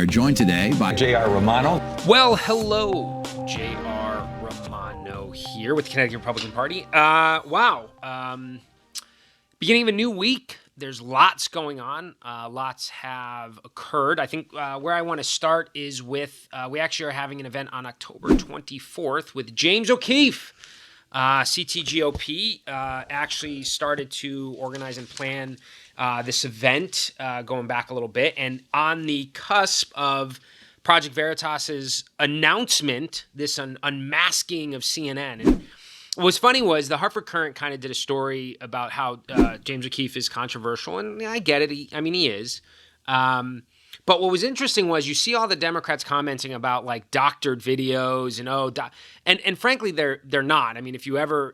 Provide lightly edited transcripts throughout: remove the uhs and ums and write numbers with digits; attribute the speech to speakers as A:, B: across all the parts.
A: are joined today by
B: J.R. Romano.
C: Well, hello, J.R. Romano here with the Connecticut Republican Party. Wow. Beginning of a new week. There's lots going on. Lots have occurred. I think where I want to start is with, we actually are having an event on October 24th with James O'Keefe. CTGOP actually started to organize and plan this event going back a little bit. And on the cusp of Project Veritas's announcement, this unmasking of CNN. And what was funny was the Hartford Courant kind of did a story about how James O'Keefe is controversial. And I get it. He is. But what was interesting was you see all the Democrats commenting about like doctored videos and and frankly they're not. I mean, if you ever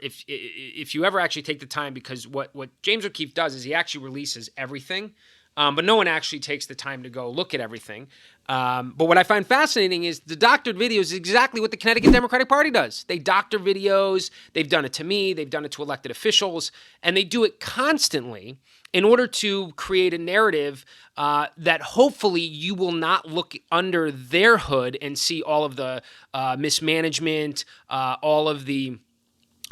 C: actually take the time, because what James O'Keefe does is he actually releases everything, but no one actually takes the time to go look at everything. But what I find fascinating is the doctored videos is exactly what the Connecticut Democratic Party does. They doctor videos. They've done it to me. They've done it to elected officials, and they do it constantly in order to create a narrative that hopefully you will not look under their hood and see all of the mismanagement, all of the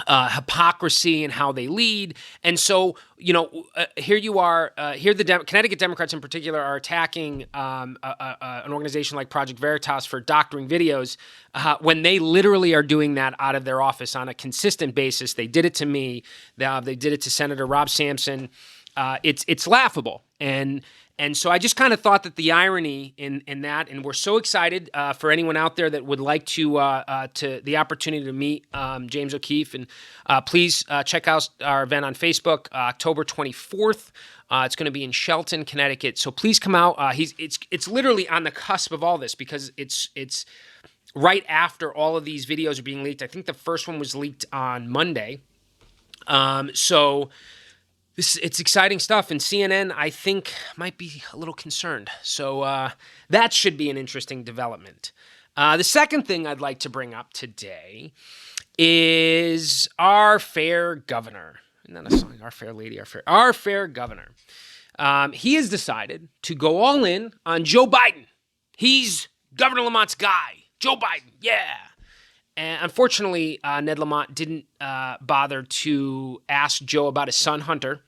C: hypocrisy and how they lead. And so, here you are, the Connecticut Democrats in particular are attacking an organization like Project Veritas for doctoring videos when they literally are doing that out of their office on a consistent basis. They did it to me. They did it to Senator Rob Sampson. It's laughable. And so I just kind of thought that the irony in that, and we're so excited for anyone out there that would like to the opportunity to meet James O'Keefe. And please check out our event on Facebook, October 24th. It's going to be in Shelton, Connecticut. So please come out. It's literally on the cusp of all this because it's right after all of these videos are being leaked. I think the first one was leaked on Monday. It's exciting stuff, and CNN, I think, might be a little concerned. So that should be an interesting development. The second thing I'd like to bring up today is our fair governor. Isn't that a song? Our fair lady, our fair governor. He has decided to go all in on Joe Biden. He's Governor Lamont's guy. Joe Biden, yeah. And unfortunately, Ned Lamont didn't bother to ask Joe about his son, Hunter.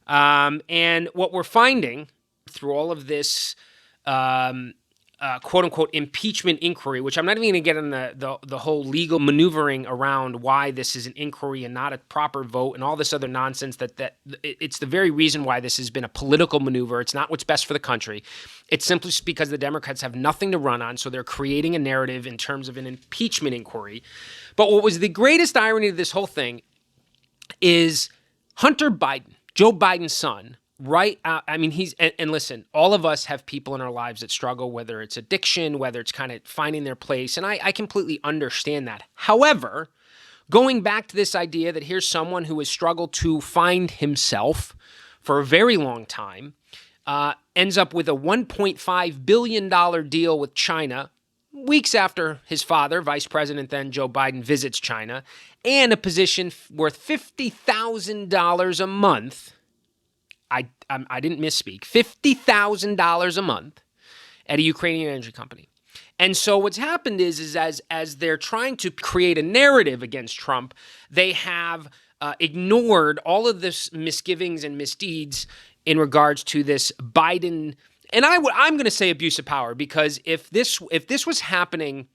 C: And what we're finding through all of this quote-unquote impeachment inquiry, which I'm not even going to get in the whole legal maneuvering around why this is an inquiry and not a proper vote and all this other nonsense, that it's the very reason why this has been a political maneuver. It's not what's best for the country. It's simply just because the Democrats have nothing to run on, so they're creating a narrative in terms of an impeachment inquiry. But what was the greatest irony of this whole thing is Hunter Biden, Joe Biden's son, right? And listen, all of us have people in our lives that struggle, whether it's addiction, whether it's kind of finding their place. And I completely understand that. However, going back to this idea that here's someone who has struggled to find himself for a very long time, ends up with a $1.5 billion deal with China weeks after his father, Vice President then Joe Biden, visits China, and a position worth $50,000 a month. I didn't misspeak. $50,000 a month at a Ukrainian energy company. And so what's happened is as they're trying to create a narrative against Trump, they have ignored all of this misgivings and misdeeds in regards to this Biden. And I'm going to say abuse of power, because if this was happening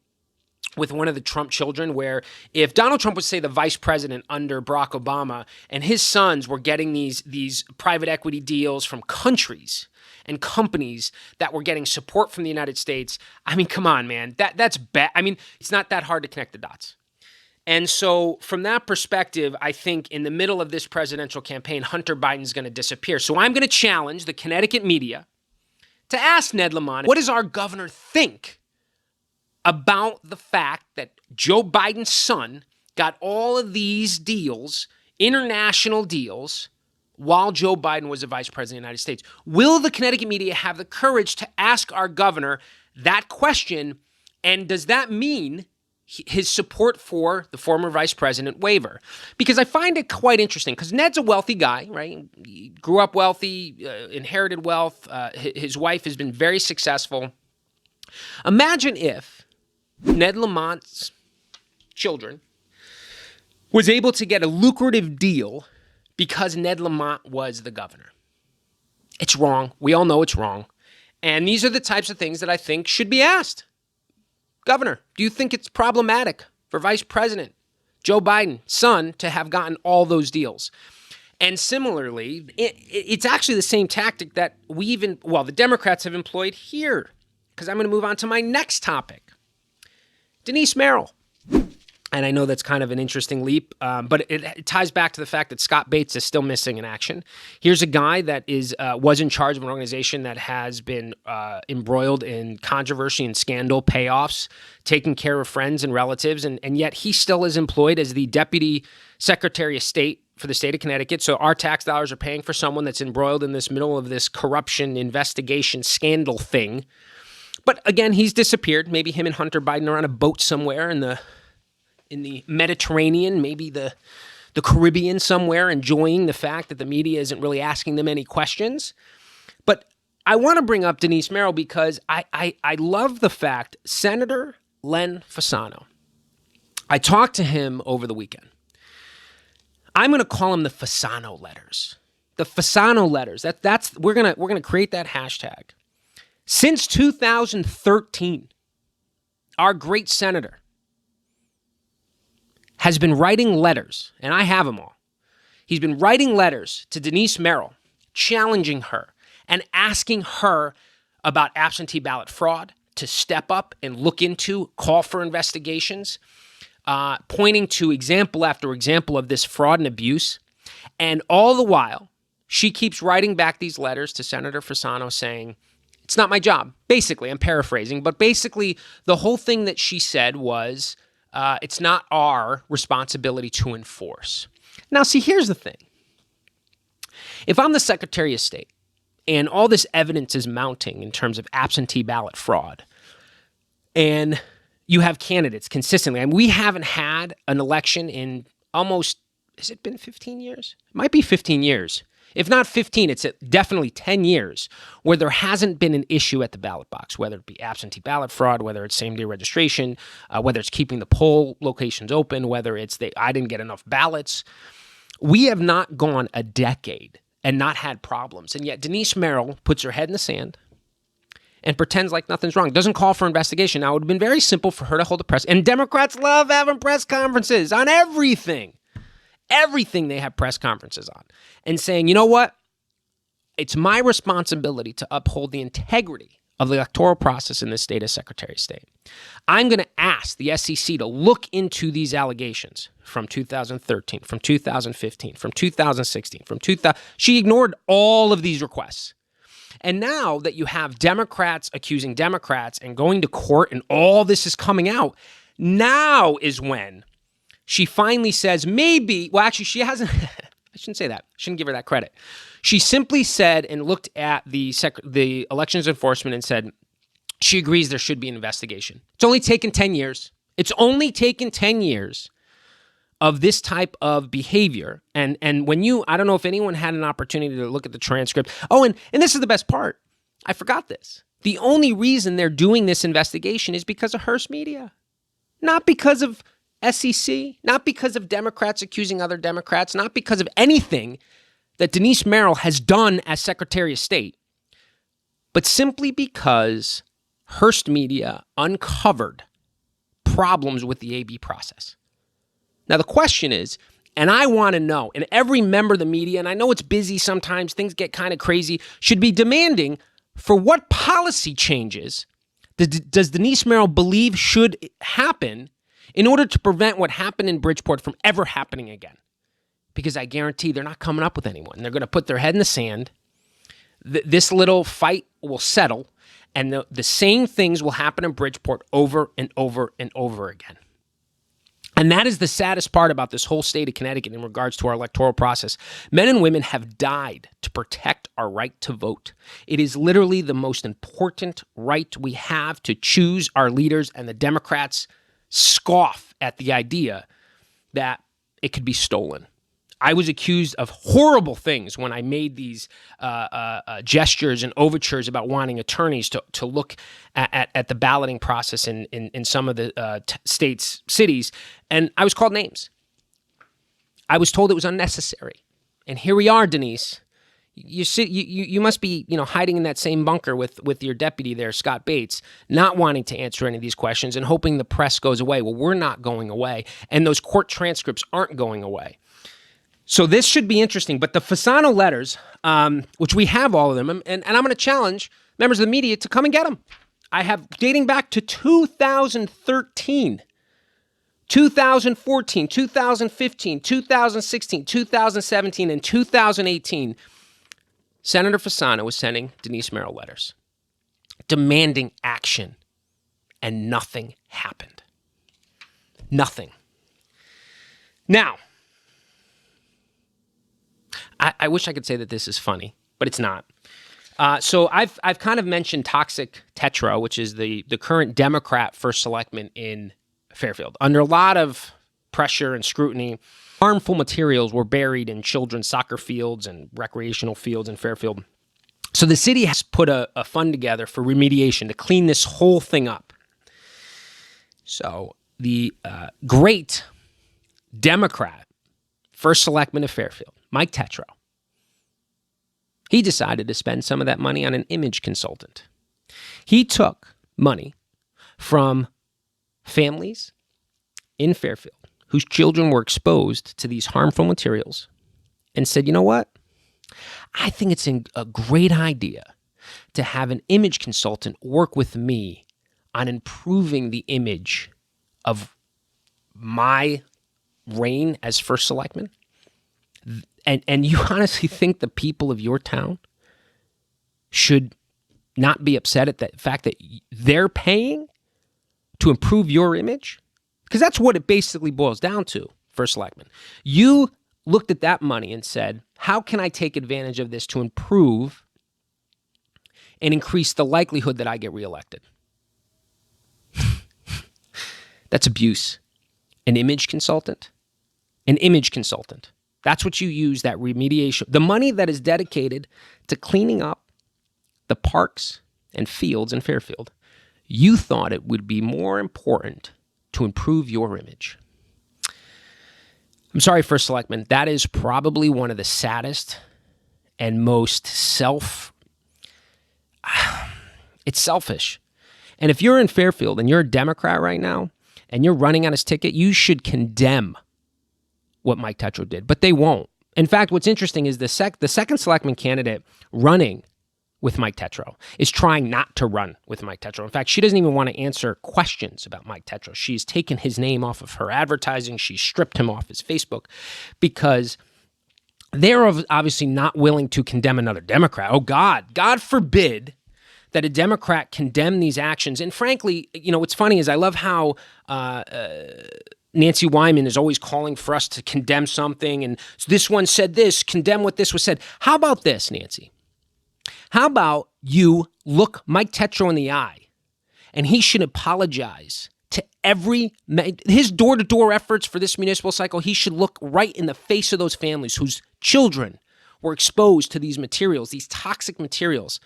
C: with one of the Trump children, where if Donald Trump was, say, the vice president under Barack Obama and his sons were getting these private equity deals from countries and companies that were getting support from the United States, I mean, come on, man, that's bad. I mean, it's not that hard to connect the dots. And so from that perspective, I think in the middle of this presidential campaign, Hunter Biden's going to disappear. So I'm going to challenge the Connecticut media to ask Ned Lamont, what does our governor think about the fact that Joe Biden's son got all of these deals, international deals, while Joe Biden was the vice president of the United States? Will the Connecticut media have the courage to ask our governor that question? And does that mean his support for the former vice president waiver? Because I find it quite interesting, because Ned's a wealthy guy, right? He grew up wealthy, inherited wealth. His wife has been very successful. Imagine if Ned Lamont's children was able to get a lucrative deal because Ned Lamont was the governor. It's wrong. We all know it's wrong. And these are the types of things that I think should be asked. Governor, do you think it's problematic for Vice President Joe Biden's son to have gotten all those deals? And similarly, it's actually the same tactic that the Democrats have employed here, because I'm going to move on to my next topic. Denise Merrill. And I know that's kind of an interesting leap, but it ties back to the fact that Scott Bates is still missing in action. Here's a guy that was in charge of an organization that has been embroiled in controversy and scandal payoffs, taking care of friends and relatives, and yet he still is employed as the Deputy Secretary of State for the state of Connecticut. So our tax dollars are paying for someone that's embroiled in this middle of this corruption investigation scandal thing. But again, he's disappeared. Maybe him and Hunter Biden are on a boat somewhere in the Mediterranean, maybe the Caribbean somewhere, enjoying the fact that the media isn't really asking them any questions. But I want to bring up Denise Merrill because I love the fact Senator Len Fasano. I talked to him over the weekend. I'm going to call them the Fasano letters. The Fasano letters. We're gonna create that hashtag. Since 2013, our great senator has been writing letters, and I have them all. He's been writing letters to Denise Merrill, challenging her and asking her about absentee ballot fraud to step up and look into, call for investigations, pointing to example after example of this fraud and abuse. And all the while, she keeps writing back these letters to Senator Fasano saying, it's not my job. Basically, I'm paraphrasing, but basically the whole thing that she said was, it's not our responsibility to enforce. Now, see, here's the thing. If I'm the Secretary of State and all this evidence is mounting in terms of absentee ballot fraud, and you have candidates consistently, and we haven't had an election in almost, has it been 15 years? It might be 15 years. If not 15, it's definitely 10 years where there hasn't been an issue at the ballot box, whether it be absentee ballot fraud, whether it's same-day registration, whether it's keeping the poll locations open, whether it's I didn't get enough ballots. We have not gone a decade and not had problems. And yet Denise Merrill puts her head in the sand and pretends like nothing's wrong, doesn't call for investigation. Now, it would have been very simple for her to hold a press. And Democrats love having press conferences on everything. Everything they have press conferences on, and saying, you know what? It's my responsibility to uphold the integrity of the electoral process in this state as Secretary of State. I'm going to ask the SEC to look into these allegations from 2013, from 2015, from 2016, from 2000. She ignored all of these requests. And now that you have Democrats accusing Democrats and going to court and all this is coming out, now is when she finally says maybe, well, actually, she hasn't, I shouldn't say that. I shouldn't give her that credit. She simply said and looked at the elections enforcement and said she agrees there should be an investigation. It's only taken 10 years. It's only taken 10 years of this type of behavior. And when I don't know if anyone had an opportunity to look at the transcript. Oh, and this is the best part. I forgot this. The only reason they're doing this investigation is because of Hearst Media, not because of SEC, not because of Democrats accusing other Democrats, not because of anything that Denise Merrill has done as Secretary of State, but simply because Hearst Media uncovered problems with the AB process. Now, the question is, and I want to know, and every member of the media, and I know it's busy sometimes, things get kind of crazy, should be demanding for what policy changes does Denise Merrill believe should happen in order to prevent what happened in Bridgeport from ever happening again. Because I guarantee they're not coming up with anyone. They're going to put their head in the sand. This little fight will settle, and the same things will happen in Bridgeport over and over and over again. And that is the saddest part about this whole state of Connecticut in regards to our electoral process. Men and women have died to protect our right to vote. It is literally the most important right we have to choose our leaders, and the Democrats scoff at the idea that it could be stolen. I was accused of horrible things when I made these gestures and overtures about wanting attorneys to look at the balloting process in some of the states, cities, and I was called names. I was told it was unnecessary. And here we are, Denise. You must be, hiding in that same bunker with your deputy there, Scott Bates, not wanting to answer any of these questions and hoping the press goes away. Well, we're not going away, and those court transcripts aren't going away. So this should be interesting. But the Fasano letters, which we have all of them, and I'm going to challenge members of the media to come and get them. I have dating back to 2013, 2014, 2015, 2016, 2017, and 2018. Senator Fasano was sending Denise Merrill letters demanding action, and nothing happened. Nothing. Now, I wish I could say that this is funny, but it's not. So I've kind of mentioned Toxic Tetra, which is the current Democrat first selectman in Fairfield. Under a lot of pressure and scrutiny, harmful materials were buried in children's soccer fields and recreational fields in Fairfield. So the city has put a fund together for remediation to clean this whole thing up. So the great Democrat first selectman of Fairfield, Mike Tetro, he decided to spend some of that money on an image consultant. He took money from families in Fairfield whose children were exposed to these harmful materials and said, you know what? I think it's a great idea to have an image consultant work with me on improving the image of my reign as first selectman. And you honestly think the people of your town should not be upset at the fact that they're paying to improve your image? Because that's what it basically boils down to, first selectman. You looked at that money and said, how can I take advantage of this to improve and increase the likelihood that I get reelected? That's abuse. An image consultant? An image consultant. That's what you use, that remediation. The money that is dedicated to cleaning up the parks and fields in Fairfield, you thought it would be more important to improve your image. I'm sorry, First Selectman, that is probably one of the saddest and most it's selfish. And if you're in Fairfield and you're a Democrat right now and you're running on his ticket, you should condemn what Mike Tetro did, but they won't. In fact, what's interesting is the second selectman candidate running with Mike Tetro is trying not to run with Mike Tetro. In fact, she doesn't even want to answer questions about Mike Tetro. She's taken his name off of her advertising. She stripped him off his Facebook because they're obviously not willing to condemn another Democrat. Oh, God forbid that a Democrat condemn these actions. And frankly, what's funny is I love how Nancy Wyman is always calling for us to condemn something. And this one said this, condemn what this was said. How about this, Nancy? How about you look Mike Tetro in the eye and he should apologize to his door-to-door efforts for this municipal cycle. He should look right in the face of those families whose children were exposed to these materials, these toxic materials,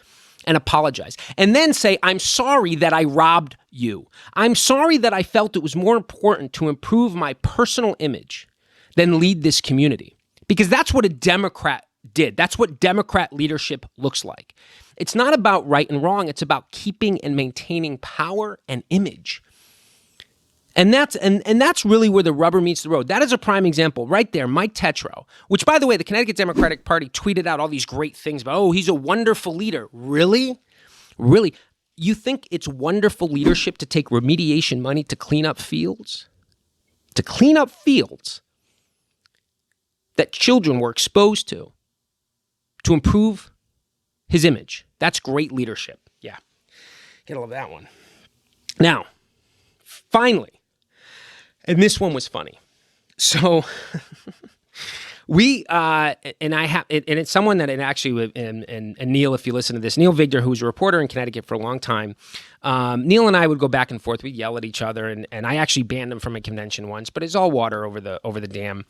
C: and apologize. And then say, I'm sorry that I robbed you. I'm sorry that I felt it was more important to improve my personal image than lead this community. Because that's what a Democrat did. That's what Democrat leadership looks like. It's not about right and wrong. It's about keeping and maintaining power and image. And that's really where the rubber meets the road. That is a prime example right there. Mike Tetro, which, by the way, the Connecticut Democratic Party tweeted out all these great things about, he's a wonderful leader. Really? Really? You think it's wonderful leadership to take remediation money to clean up fields? To clean up fields that children were exposed to improve his image. That's great leadership. Yeah. Gotta love that one. Now, finally, and this one was funny. So We and I have, and it's someone that it actually, and Neil, if you listen to this, Neil Vigdor, who was a reporter in Connecticut for a long time, Neil and I would go back and forth. We'd yell at each other, and I actually banned him from a convention once, but it's all water over the dam.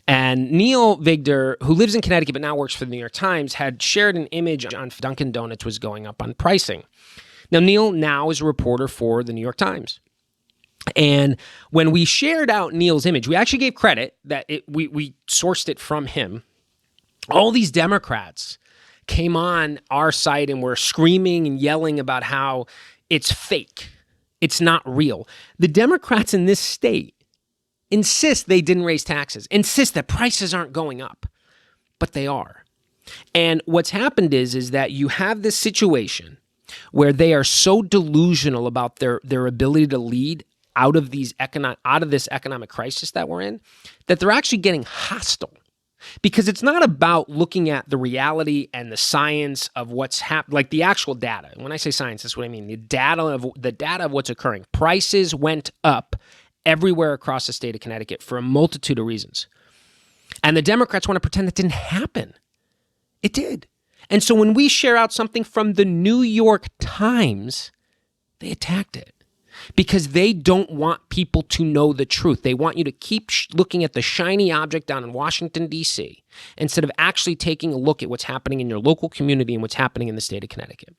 C: And Neil Vigdor, who lives in Connecticut but now works for the New York Times, had shared an image on Dunkin' Donuts was going up on pricing. Now, Neil now is a reporter for the New York Times. And when we shared out Neil's image, we actually gave credit that we sourced it from him. All these Democrats came on our site and were screaming and yelling about how it's fake. It's not real. The Democrats in this state insist they didn't raise taxes, insist that prices aren't going up, but they are. And what's happened is that you have this situation where they are so delusional about their ability to lead out of this economic crisis that we're in, that they're actually getting hostile. Because it's not about looking at the reality and the science of what's happening, like the actual data. When I say science, that's what I mean. The data of what's occurring. Prices went up everywhere across the state of Connecticut for a multitude of reasons. And the Democrats want to pretend that didn't happen. It did. And so when we share out something from the New York Times, they attacked it. Because they don't want people to know the truth. They want you to keep looking at the shiny object down in Washington, D.C., instead of actually taking a look at what's happening in your local community and what's happening in the state of Connecticut.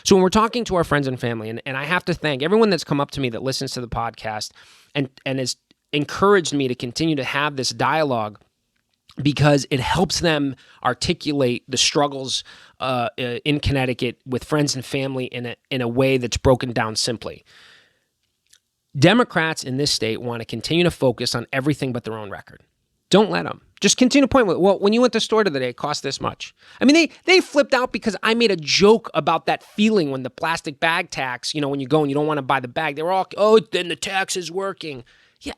C: So when we're talking to our friends and family, and I have to thank everyone that's come up to me that listens to the podcast and has encouraged me to continue to have this dialogue, because it helps them articulate the struggles in Connecticut with friends and family in a way that's broken down simply. Democrats in this state want to continue to focus on everything but their own record. Don't let them. Just continue to point with, well, when you went to the store today, it cost this much. I mean, they flipped out because I made a joke about that feeling when the plastic bag tax, when you go and you don't want to buy the bag, they were all, oh, then the tax is working. Yeah,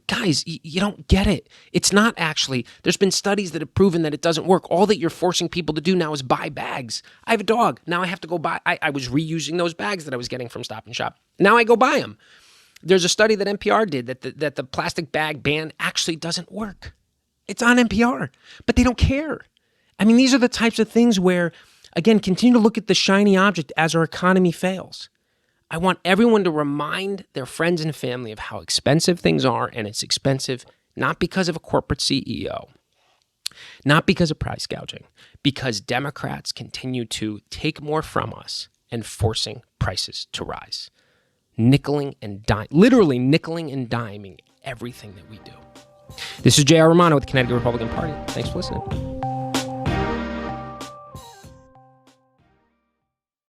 C: guys, you don't get it. It's not actually. There's been studies that have proven that it doesn't work. All that you're forcing people to do now is buy bags. I have a dog. Now I have to go buy. I was reusing those bags that I was getting from Stop and Shop. Now I go buy them. There's a study that NPR did that the plastic bag ban actually doesn't work. It's on NPR, but they don't care. I mean, these are the types of things where, again, continue to look at the shiny object as our economy fails. I want everyone to remind their friends and family of how expensive things are, and it's expensive not because of a corporate CEO, not because of price gouging, because Democrats continue to take more from us and forcing prices to rise. Literally nickeling and diming everything that we do. This is J.R. Romano with the Connecticut Republican Party. Thanks for listening.